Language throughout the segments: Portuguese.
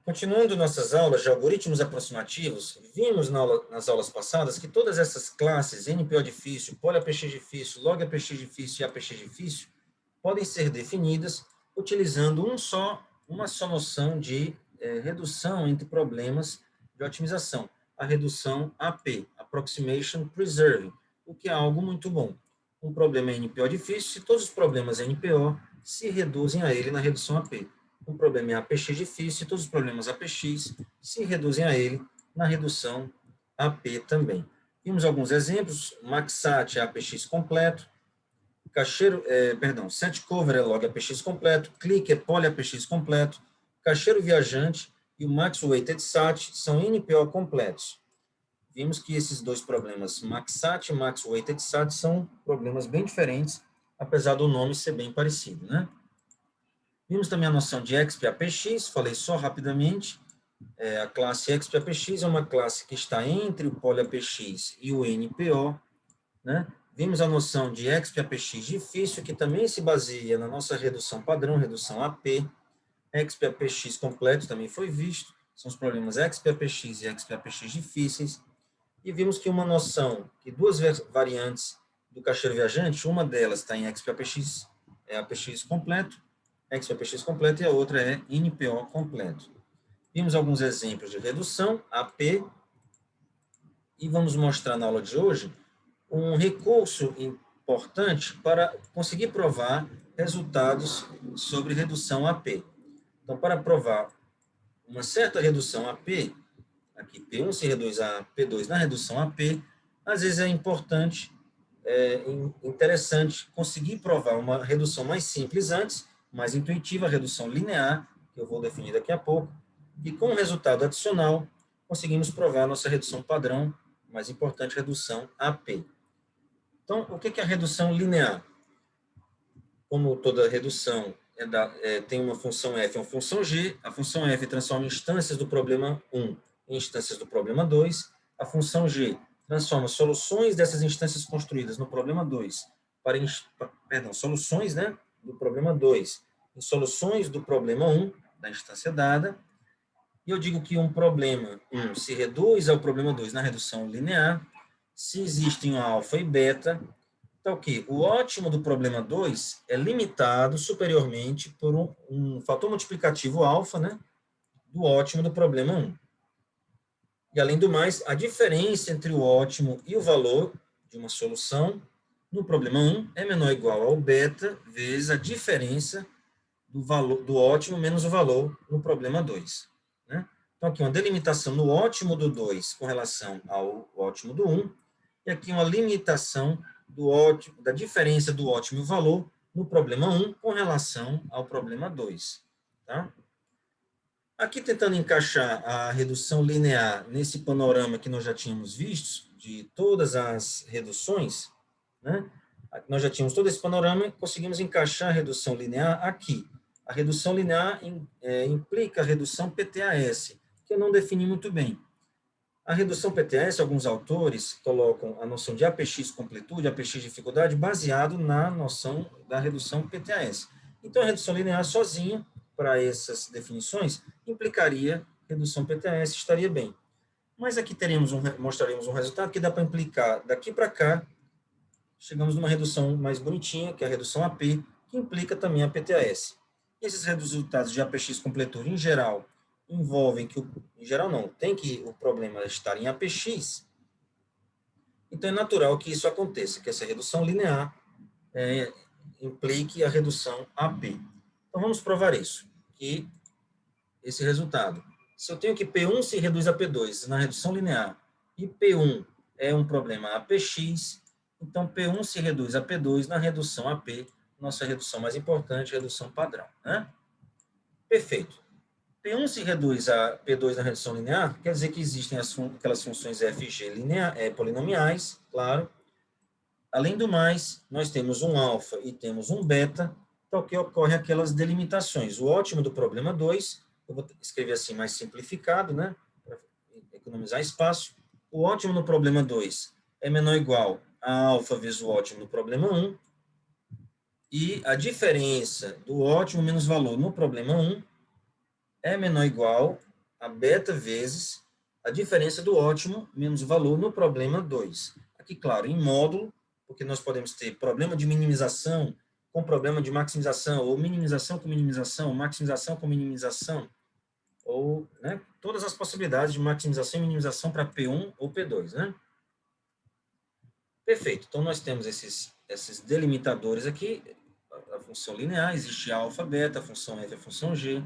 Continuando nossas aulas de algoritmos aproximativos, vimos nas aulas passadas que todas essas classes, NPO difícil, PolyAPX difícil, LogAPX difícil e APX difícil, podem ser definidas utilizando uma só noção de redução entre problemas de otimização, a redução AP, Approximation Preserving, o que é algo muito bom. Um problema é NPO difícil, se todos os problemas NPO se reduzem a ele na redução AP. Um problema é APX difícil, todos os problemas APX se reduzem a ele na redução AP também. Vimos alguns exemplos, MaxSat é APX completo, SetCover é log APX completo, Click é poly APX completo, Cacheiro Viajante e o MaxWeighted Sat são NPO completos. Vimos que esses dois problemas, MaxSat e MaxWeighted Sat, são problemas bem diferentes, apesar do nome ser bem parecido, né? Vimos também a noção de ExpAPX, falei só rapidamente. A classe ExpAPX é uma classe que está entre o PolyAPX e o NPO, né? Vimos a noção de ExpAPX difícil, que também se baseia na nossa redução padrão, redução AP. ExpAPX completo também foi visto, são os problemas ExpAPX e ExpAPX difíceis. E vimos que uma noção, que duas variantes do cacheiro viajante, uma delas está em ExpAPX, é APX completo, ExpAPX completo, e a outra é NPO completo. Vimos alguns exemplos de redução, AP, e vamos mostrar na aula de hoje um recurso importante para conseguir provar resultados sobre redução AP. Então, para provar uma certa redução AP, aqui P1 se reduz a P2 na redução AP, às vezes é importante, interessante conseguir provar uma redução mais simples antes, mais intuitiva, a redução linear, que eu vou definir daqui a pouco, e com o resultado adicional, conseguimos provar a nossa redução padrão, mais importante, redução AP. Então, o que é a redução linear? Como toda redução tem uma função f e uma função g, a função f transforma instâncias do problema 1 em instâncias do problema 2, a função g transforma soluções dessas instâncias construídas no problema 2 soluções, né, do problema 2 em soluções do problema 1 da instância dada. E eu digo que um problema 1 se reduz ao problema 2 na redução linear se existem alfa e beta. Então, o ótimo do problema 2 é limitado superiormente por um fator multiplicativo alfa, né, do ótimo do problema 1. E, além do mais, a diferença entre o ótimo e o valor de uma solução no problema 1 é menor ou igual ao beta vezes a diferença do valor do ótimo menos o valor no problema 2. Né? Então, aqui uma delimitação no ótimo do 2 com relação ao ótimo do 1, e aqui uma limitação da diferença do ótimo valor no problema 1 com relação ao problema 2. Tá? Aqui, tentando encaixar a redução linear nesse panorama que nós já tínhamos visto, de todas as reduções, né? Nós já tínhamos todo esse panorama e conseguimos encaixar a redução linear aqui. A redução linear implica a redução PTAS, que eu não defini muito bem. A redução PTS, alguns autores colocam a noção de APX completude, APX dificuldade, baseado na noção da redução PTS. Então, a redução linear sozinha, para essas definições, implicaria redução PTS, estaria bem. Mas aqui mostraremos um resultado que dá para implicar daqui para cá, chegamos numa redução mais bonitinha, que é a redução AP, que implica também a PTS. Esses resultados de APX completude, em geral, envolvem que, em geral não, tem que o problema estar em APX, então é natural que isso aconteça, que essa redução linear implique a redução AP. Então vamos provar isso, que esse resultado, se eu tenho que P1 se reduz a P2 na redução linear, e P1 é um problema APX, então P1 se reduz a P2 na redução AP, nossa redução mais importante, redução padrão. Né? Perfeito. P1 se reduz a P2 na redução linear, quer dizer que existem aquelas funções f e g polinomiais, claro. Além do mais, nós temos um alfa e temos um beta, então que ocorrem aquelas delimitações. O ótimo do problema 2, eu vou escrever assim mais simplificado, né, para economizar espaço. O ótimo no problema 2 é menor ou igual a alfa vezes o ótimo no problema 1, e a diferença do ótimo menos valor no problema 1 é menor ou igual a beta vezes a diferença do ótimo menos o valor no problema 2. Aqui, claro, em módulo, porque nós podemos ter problema de minimização com problema de maximização, ou minimização com minimização, ou, né, todas as possibilidades de maximização e minimização para P1 ou P2, né? Perfeito. Então, nós temos esses delimitadores aqui, a função linear, existe a alfa, beta, a função f, a função g.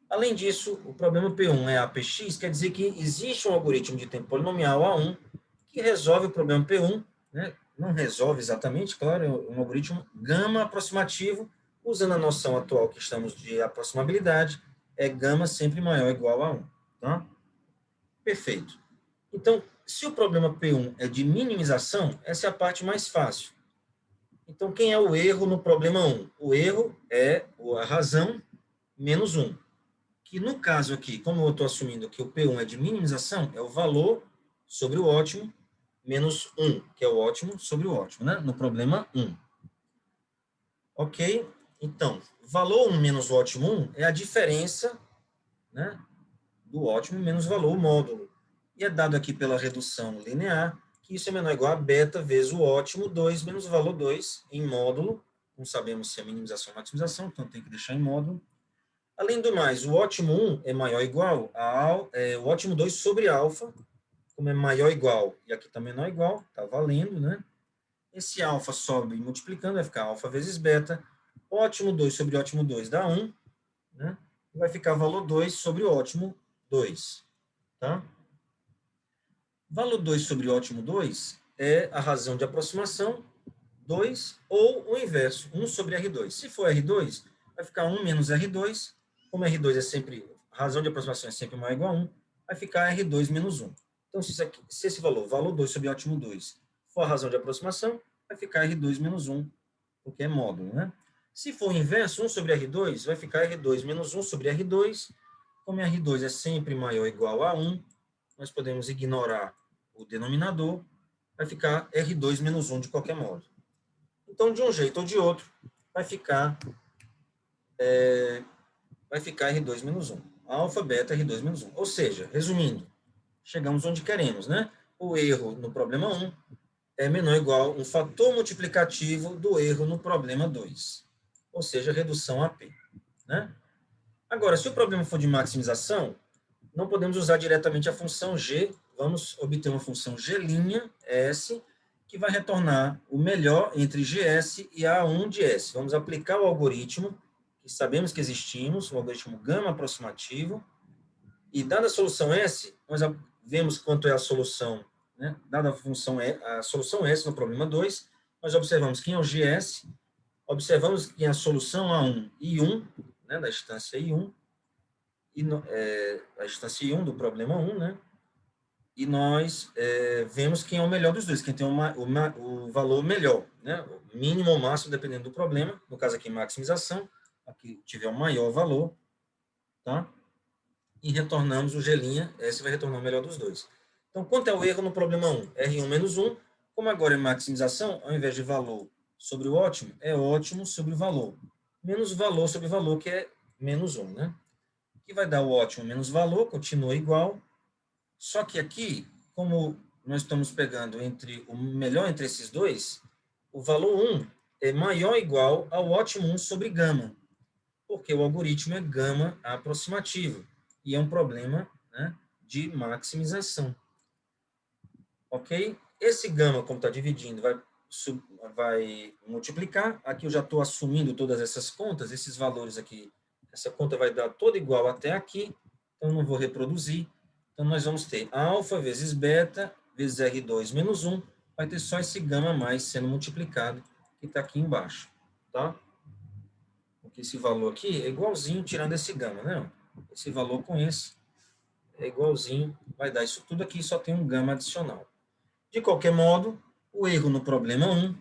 Além disso, o problema P1 é APX, quer dizer que existe um algoritmo de tempo polinomial A1 que resolve o problema P1, né? Não resolve exatamente, claro, é um algoritmo gama aproximativo, usando a noção atual que estamos de aproximabilidade, é gama sempre maior ou igual a 1. Tá? Perfeito. Então, se o problema P1 é de minimização, essa é a parte mais fácil. Então, quem é o erro no problema 1? O erro é a razão menos 1. Que no caso aqui, como eu estou assumindo que o P1 é de minimização, é o valor sobre o ótimo menos 1, que é o ótimo sobre o ótimo, né? No problema 1. Ok? Então, valor 1 menos o ótimo 1 é a diferença, né, do ótimo menos o valor módulo. E é dado aqui pela redução linear, que isso é menor ou igual a beta vezes o ótimo 2 menos o valor 2 em módulo. Não sabemos se é minimização ou maximização, então tem que deixar em módulo. Além do mais, o ótimo 1 é maior ou igual o ótimo 2 sobre alfa, como é maior ou igual, e aqui também não é igual, está valendo, né? Esse alfa sobe multiplicando, vai ficar alfa vezes beta. Ótimo 2 sobre ótimo 2 dá 1, né? E vai ficar valor 2 sobre ótimo 2, tá? Valor 2 sobre ótimo 2 é a razão de aproximação 2 ou o inverso, 1 sobre R2. Se for R2, vai ficar 1 menos R2. Como R2 é sempre, a razão de aproximação é sempre maior ou igual a 1, vai ficar R2 menos 1. Então, se esse valor 2 sobre ótimo 2, for a razão de aproximação, vai ficar R2 menos 1, porque é módulo, né? Se for o inverso, 1 sobre R2, vai ficar R2 menos 1 sobre R2. Como R2 é sempre maior ou igual a 1, nós podemos ignorar o denominador, vai ficar R2 menos 1 de qualquer modo. Então, de um jeito ou de outro, vai ficar R2 menos 1. Alfa, beta, R2 menos 1. Ou seja, resumindo, chegamos onde queremos, né? O erro no problema 1 é menor ou igual a um fator multiplicativo do erro no problema 2. Ou seja, redução a P, né? Agora, se o problema for de maximização, não podemos usar diretamente a função G, vamos obter uma função G'(S), que vai retornar o melhor entre GS e A1 de S. Vamos aplicar o algoritmo, que sabemos que existimos, o algoritmo gama aproximativo, e dada a solução S, nós vemos quanto é a solução, né? Dada a solução S no problema 2, nós observamos quem é o GS, observamos quem é a solução A1 e 1, né, da instância I1, a instância I1 do problema 1, né? E nós vemos quem é o melhor dos dois, quem tem o valor melhor, né? O mínimo ou máximo, dependendo do problema. No caso aqui, maximização. Aqui tiver o maior valor, tá? E retornamos o G', esse vai retornar o melhor dos dois. Então, quanto é o erro no problema 1? R1 menos 1. Como agora é maximização, ao invés de valor sobre o ótimo, é ótimo sobre o valor. Menos valor sobre valor, que é menos 1, né? Que vai dar o ótimo menos valor, continua igual. Só que aqui, como nós estamos pegando o melhor entre esses dois, o valor 1 é maior ou igual ao ótimo 1 sobre gama, porque o algoritmo é gama aproximativo e é um problema, né, de maximização. Ok? Esse gama, como está dividindo, vai multiplicar. Aqui eu já estou assumindo todas essas contas, esses valores aqui. Essa conta vai dar toda igual até aqui, então eu não vou reproduzir. Então, nós vamos ter alfa vezes beta vezes R2 menos 1, vai ter só esse gama mais sendo multiplicado, que está aqui embaixo, tá? Porque esse valor aqui é igualzinho tirando esse gama, né? Esse valor com esse é igualzinho, vai dar isso tudo aqui, só tem um gama adicional. De qualquer modo, o erro no problema 1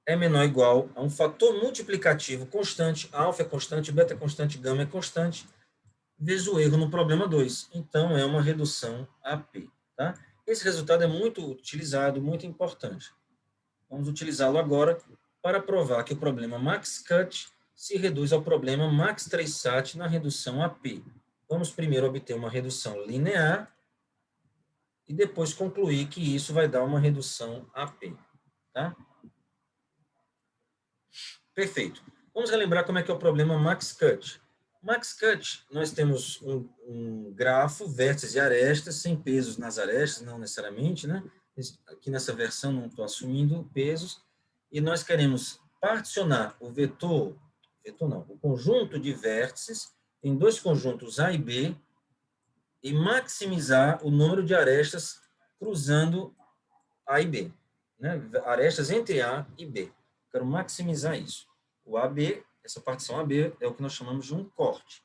é menor ou igual a um fator multiplicativo constante, alfa é constante, beta é constante, gama é constante, vezes o erro no problema 2. Então, é uma redução a P. Tá? Esse resultado é muito utilizado, muito importante. Vamos utilizá-lo agora para provar que o problema max-cut se reduz ao problema max-trace-sat na redução a P. Vamos primeiro obter uma redução linear e depois concluir que isso vai dar uma redução AP. Tá? Perfeito. Vamos relembrar como é que é o problema max-cut. Max-cut, nós temos um grafo, vértices e arestas, sem pesos nas arestas, não necessariamente, né? Aqui nessa versão não estou assumindo pesos, e nós queremos particionar o o conjunto de vértices em dois conjuntos A e B e maximizar o número de arestas cruzando A e B, né? Arestas entre A e B. Quero maximizar isso. O AB, essa partição AB, é o que nós chamamos de um corte.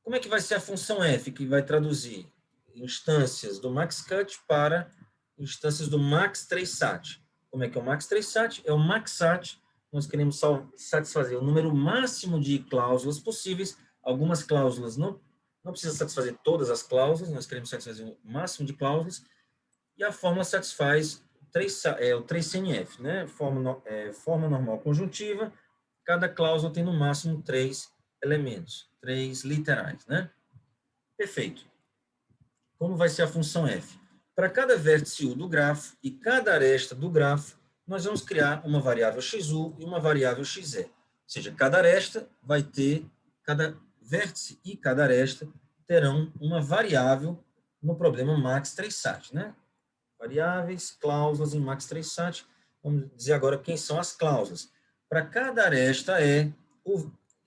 Como é que vai ser a função f, que vai traduzir instâncias do max-cut para instâncias do max-trace-sat? Como é que é o max-trace-sat? É o max-sat. Nós queremos satisfazer o número máximo de cláusulas possíveis. Algumas cláusulas não precisa satisfazer todas as cláusulas, nós queremos satisfazer o máximo de cláusulas. E a fórmula satisfaz o 3CNF, né? Forma normal conjuntiva. Cada cláusula tem no máximo 3 elementos, 3 literais, né? Perfeito. Como vai ser a função f? Para cada vértice u do grafo e cada aresta do grafo, nós vamos criar uma variável xu e uma variável xe. Ou seja, cada aresta vai ter, cada vértice e cada aresta terão uma variável no problema max-trace-sat, né? Variáveis, cláusulas em max-trace-sat. Vamos dizer agora quem são as cláusulas. Para cada aresta é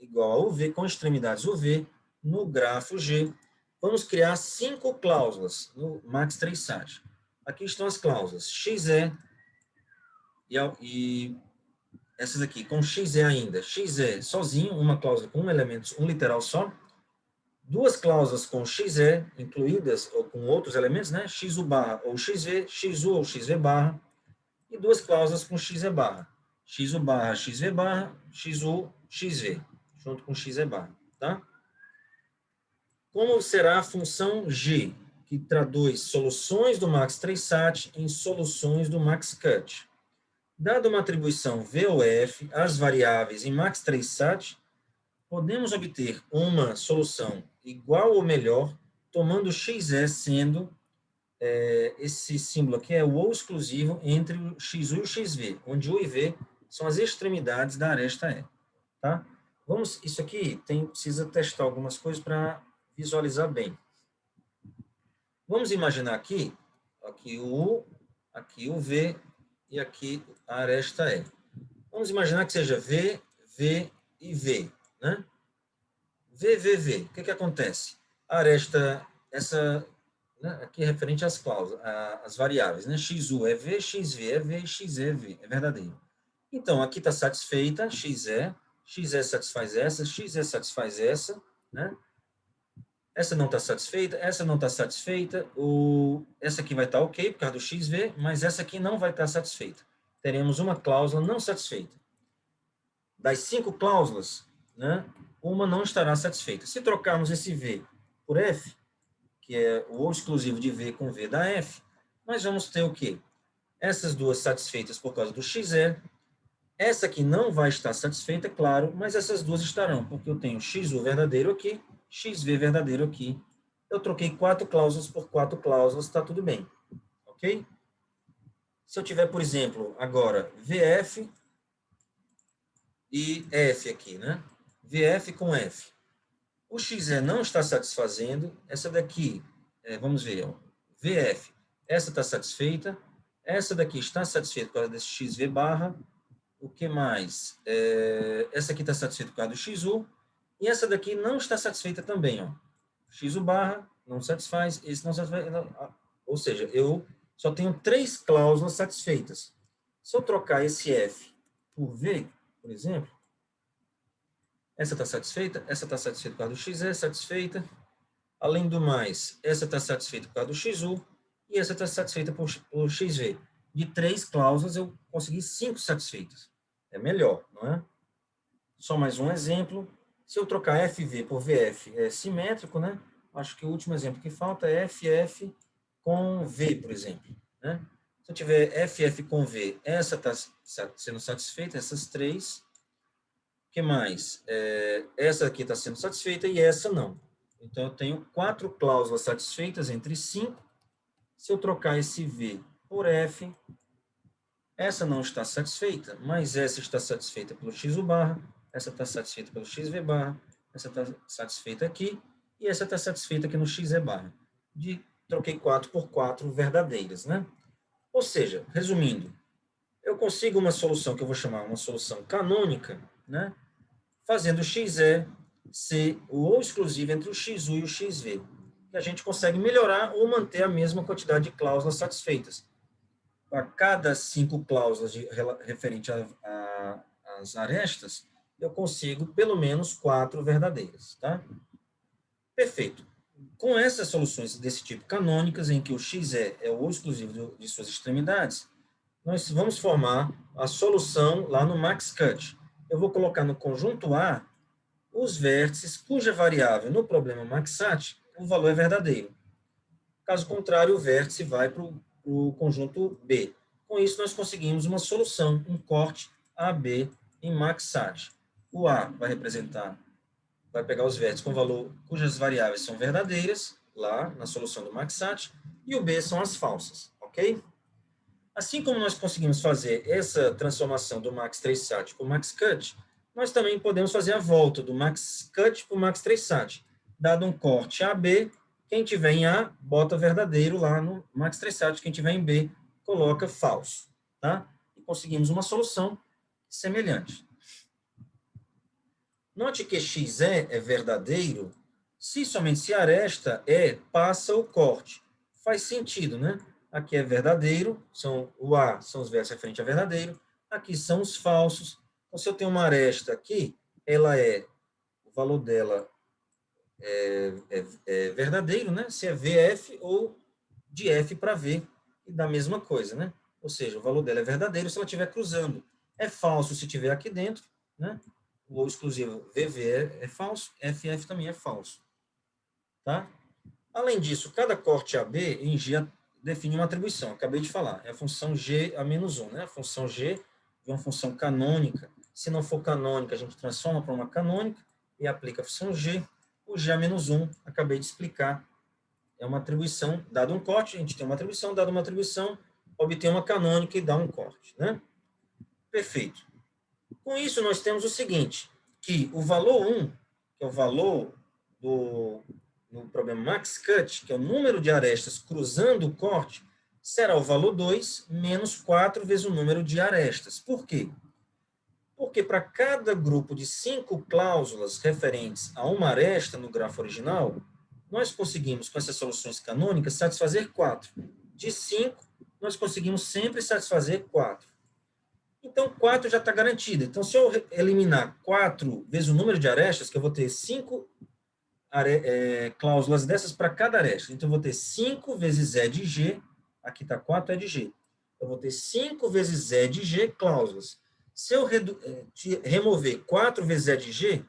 igual a UV com extremidades UV no grafo G. Vamos criar 5 cláusulas no max-trace-sat. Aqui estão as cláusulas XE e essas aqui com XE ainda. XE sozinho, uma cláusula com um elemento, um literal só. Duas cláusulas com XE incluídas, ou com outros elementos, né? XU barra ou XV, XU ou XV barra, e duas cláusulas com XE barra. XU barra, XV barra, XU, XV, junto com XE barra, tá? Como será a função G, que traduz soluções do max-trace-sat em soluções do max-cut? Dada uma atribuição V ou F às variáveis em max-trace-sat, podemos obter uma solução igual ou melhor, tomando XE sendo esse símbolo aqui é o ou exclusivo entre o XU e o XV, onde U e V são as extremidades da aresta E. Tá? Isso aqui precisa testar algumas coisas para visualizar bem. Vamos imaginar aqui o U, aqui o V e aqui a aresta E. Vamos imaginar que seja V, V e V, né? V, V, V. O que acontece? A aresta, né, aqui é referente às cláusulas, às variáveis, né? XU é V, XV é V, XE é V, é verdadeiro. Então, aqui está satisfeita, XE satisfaz essa, XE satisfaz essa, né? Essa não está satisfeita, essa não está satisfeita, essa aqui vai estar ok por causa do XV, mas essa aqui não vai estar satisfeita. Teremos uma cláusula não satisfeita. Das 5 cláusulas, né, uma não estará satisfeita. Se trocarmos esse V por F, que é o ou exclusivo de V com V da F, nós vamos ter o quê? Essas duas satisfeitas por causa do XE, essa aqui não vai estar satisfeita, claro, mas essas duas estarão, porque eu tenho XU verdadeiro aqui, XV verdadeiro aqui. Eu troquei 4 cláusulas por 4 cláusulas, está tudo bem. Ok? Se eu tiver, por exemplo, agora VF e F aqui, né? VF com F. O XE não está satisfazendo, essa daqui, vamos ver, ó, VF, essa está satisfeita, essa daqui está satisfeita por causa desse XV barra, o que mais? Essa aqui está satisfeita por causa do XU, e essa daqui não está satisfeita também, ó. XU barra não satisfaz, esse não satisfaz, ou seja, eu só tenho 3 cláusulas satisfeitas. Se eu trocar esse F por V, por exemplo, essa está satisfeita, essa está satisfeita por causa do XE, satisfeita. Além do mais, essa está satisfeita por causa do XU e essa está satisfeita por XV. De 3 cláusulas, eu consegui 5 satisfeitas. É melhor, não é? Só mais um exemplo. Se eu trocar FV por VF, é simétrico, né? Acho que o último exemplo que falta é FF com V, por exemplo, né? Se eu tiver FF com V, essa está sendo satisfeita, essas 3. O que mais? Essa aqui está sendo satisfeita e essa não. Então, eu tenho 4 cláusulas satisfeitas entre 5. Se eu trocar esse V por F, essa não está satisfeita, mas essa está satisfeita pelo x u barra, essa está satisfeita pelo xv barra, essa está satisfeita aqui, e essa está satisfeita aqui no xe barra. Troquei 4 por 4 verdadeiras, né? Ou seja, resumindo, eu consigo uma solução que eu vou chamar uma solução canônica, né? Fazendo xe ser o ou exclusivo entre o xu e o xv, que a gente consegue melhorar ou manter a mesma quantidade de cláusulas satisfeitas. A cada 5 cláusulas referente às arestas, eu consigo pelo menos 4 verdadeiras, tá? Perfeito. Com essas soluções desse tipo canônicas, em que o xe é o ou exclusivo de suas extremidades, nós vamos formar a solução lá no MaxCut. Eu vou colocar no conjunto A os vértices cuja variável no problema MaxSat o valor é verdadeiro. Caso contrário, o vértice vai para o conjunto B. Com isso, nós conseguimos uma solução, um corte AB em MaxSat. O A vai pegar os vértices com valor cujas variáveis são verdadeiras, lá na solução do MaxSat, e o B são as falsas, ok? Assim como nós conseguimos fazer essa transformação do Max3Sat para o MaxCut, nós também podemos fazer a volta do MaxCut para o Max3Sat. Dado um corte AB, quem tiver em A, bota verdadeiro lá no Max3Sat, quem tiver em B, coloca falso. Tá? E conseguimos uma solução semelhante. Note que xe é verdadeiro somente se a aresta passa o corte. Faz sentido, né? Aqui é verdadeiro, o A são os vértices referentes a verdadeiro, aqui são os falsos. Então, se eu tenho uma aresta aqui, o valor dela é verdadeiro, né? Se é VF ou de F para V, e da mesma coisa, né? Ou seja, o valor dela é verdadeiro se ela estiver cruzando. É falso se estiver aqui dentro, né? O ou exclusivo VV é falso, FF também é falso. Tá? Além disso, cada corte AB em G define uma atribuição. Acabei de falar, é a função G a menos 1. Né? A função G é uma função canônica. Se não for canônica, a gente transforma para uma canônica e aplica a função G. O G a menos 1, acabei de explicar, é uma atribuição, dado um corte, a gente tem uma atribuição, dado uma atribuição, obtém uma canônica e dá um corte. Né? Perfeito. Com isso, nós temos o seguinte, que o valor 1, que é o valor no problema MaxCut, que é o número de arestas cruzando o corte, será o valor 2 menos 4 vezes o número de arestas. Por quê? Porque para cada grupo de 5 cláusulas referentes a uma aresta no grafo original, nós conseguimos, com essas soluções canônicas, satisfazer 4. De 5, nós conseguimos sempre satisfazer 4. Então, 4 já está garantido. Então, se eu eliminar 4 vezes o número de arestas, que eu vou ter 5 cláusulas dessas para cada aresta. Então, eu vou ter 5 vezes E de G, aqui está 4 E de G. Eu vou ter 5 vezes E de G cláusulas. Se eu remover 4 vezes E de G,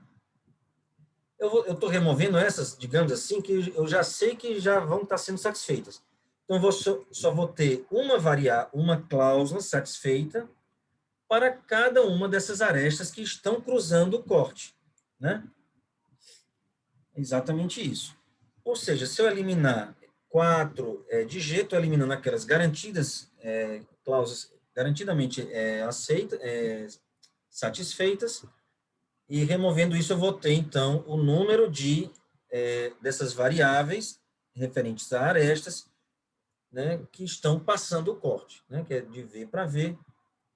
eu estou removendo essas, digamos assim, que eu já sei que já vão estar sendo satisfeitas. Então, eu só vou ter uma cláusula satisfeita para cada uma dessas arestas que estão cruzando o corte, né? Exatamente isso. Ou seja, se eu eliminar 4 de G, estou eliminando aquelas garantidas, cláusulas garantidamente satisfeitas, e removendo isso eu vou ter, então, o número dessas variáveis referentes a arestas, né, que estão passando o corte, né, que é de V para V,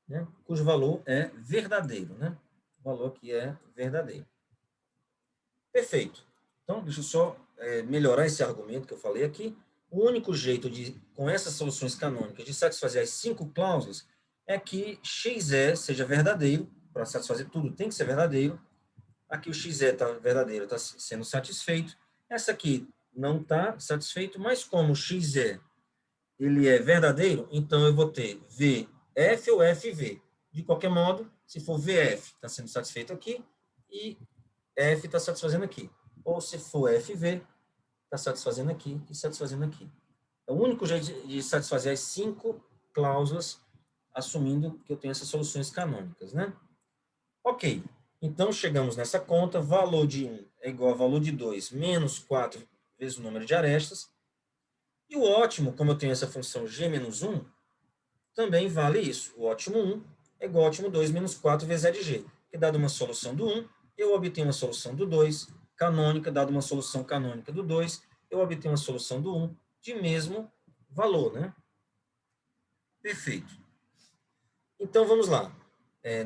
né, cujo valor é verdadeiro, né? O valor que é verdadeiro. Perfeito. Então, deixa eu só melhorar esse argumento que eu falei aqui. O único jeito com essas soluções canônicas, de satisfazer as 5 cláusulas é que xe seja verdadeiro. Para satisfazer tudo tem que ser verdadeiro. Aqui o xe está verdadeiro, está sendo satisfeito. Essa aqui não está satisfeito, mas como o xe ele é verdadeiro, então eu vou ter VF ou FV. De qualquer modo, se for VF, está sendo satisfeito aqui, e F está satisfazendo aqui. Ou se for FV, está satisfazendo aqui e satisfazendo aqui. É o único jeito de satisfazer as 5 cláusulas, assumindo que eu tenho essas soluções canônicas, né? Ok. Então, chegamos nessa conta, valor de 1 é igual ao valor de 2 menos 4 vezes o número de arestas. E o ótimo, como eu tenho essa função g menos 1, também vale isso. O ótimo 1 é igual ao ótimo 2 menos 4 vezes e de g. Que dado uma solução do 1, eu obtenho uma solução do 2, canônica, dado uma solução canônica do 2, eu obtenho uma solução do 1 de mesmo valor, né? Perfeito. Então, vamos lá.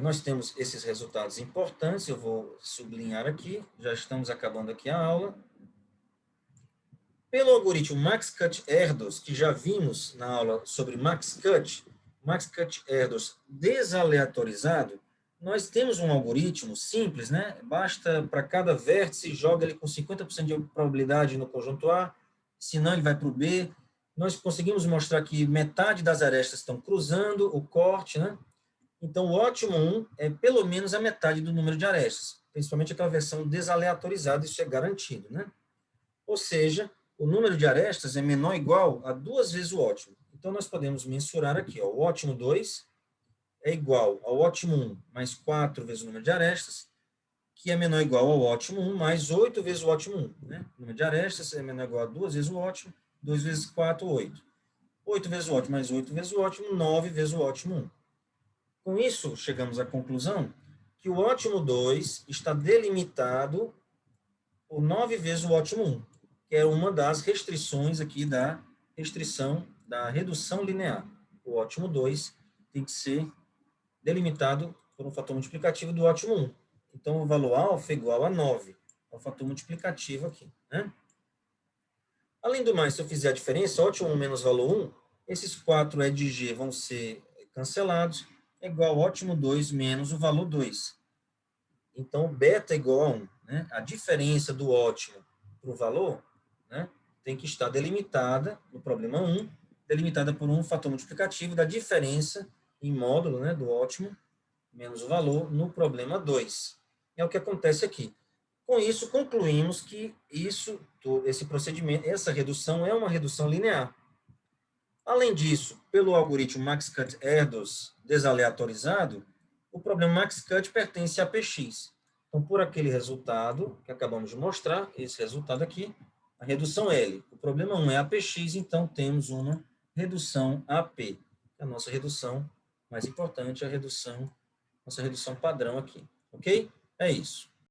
Nós temos esses resultados importantes, eu vou sublinhar aqui, já estamos acabando aqui a aula. Pelo algoritmo Max-Cut-Erdos, que já vimos na aula sobre Max-Cut-Erdos desaleatorizado, nós temos um algoritmo simples, né? Basta para cada vértice, joga ele com 50% de probabilidade no conjunto A, senão ele vai para o B. Nós conseguimos mostrar que metade das arestas estão cruzando o corte, né? Então, o ótimo 1 é pelo menos a metade do número de arestas, principalmente aquela versão desaleatorizada, isso é garantido, né? Ou seja, o número de arestas é menor ou igual a 2 vezes o ótimo. Então, nós podemos mensurar aqui, ó, o ótimo 2 é igual ao ótimo 1 mais 4 vezes o número de arestas, que é menor ou igual ao ótimo 1 mais 8 vezes o ótimo 1. Né? O número de arestas é menor ou igual a 2 vezes o ótimo, 2 vezes 4, 8. 8 vezes o ótimo mais 8 vezes o ótimo, 9 vezes o ótimo 1. Com isso, chegamos à conclusão que o ótimo 2 está delimitado por 9 vezes o ótimo 1, que é uma das restrições aqui da restrição da redução linear. O ótimo 2 tem que ser delimitado por um fator multiplicativo do ótimo 1. Então, o valor alfa é igual a 9. É o fator multiplicativo aqui. Né? Além do mais, se eu fizer a diferença, ótimo 1 menos valor 1, esses 4 E de G vão ser cancelados, é igual ao ótimo 2 menos o valor 2. Então, beta é igual a 1. Né? A diferença do ótimo para o valor, né, tem que estar delimitada, no problema 1, delimitada por um fator multiplicativo da diferença em módulo, né, do ótimo menos o valor no problema 2. É o que acontece aqui. Com isso, concluímos que esse procedimento, essa redução é uma redução linear. Além disso, pelo algoritmo Max-Cut-Erdos desaleatorizado, o problema Max-Cut pertence a PX. Então, por aquele resultado que acabamos de mostrar, esse resultado aqui, a redução L. O problema 1 é APX, então temos uma redução AP. A nossa redução mais importante é a redução, nossa redução padrão aqui. Ok? É isso.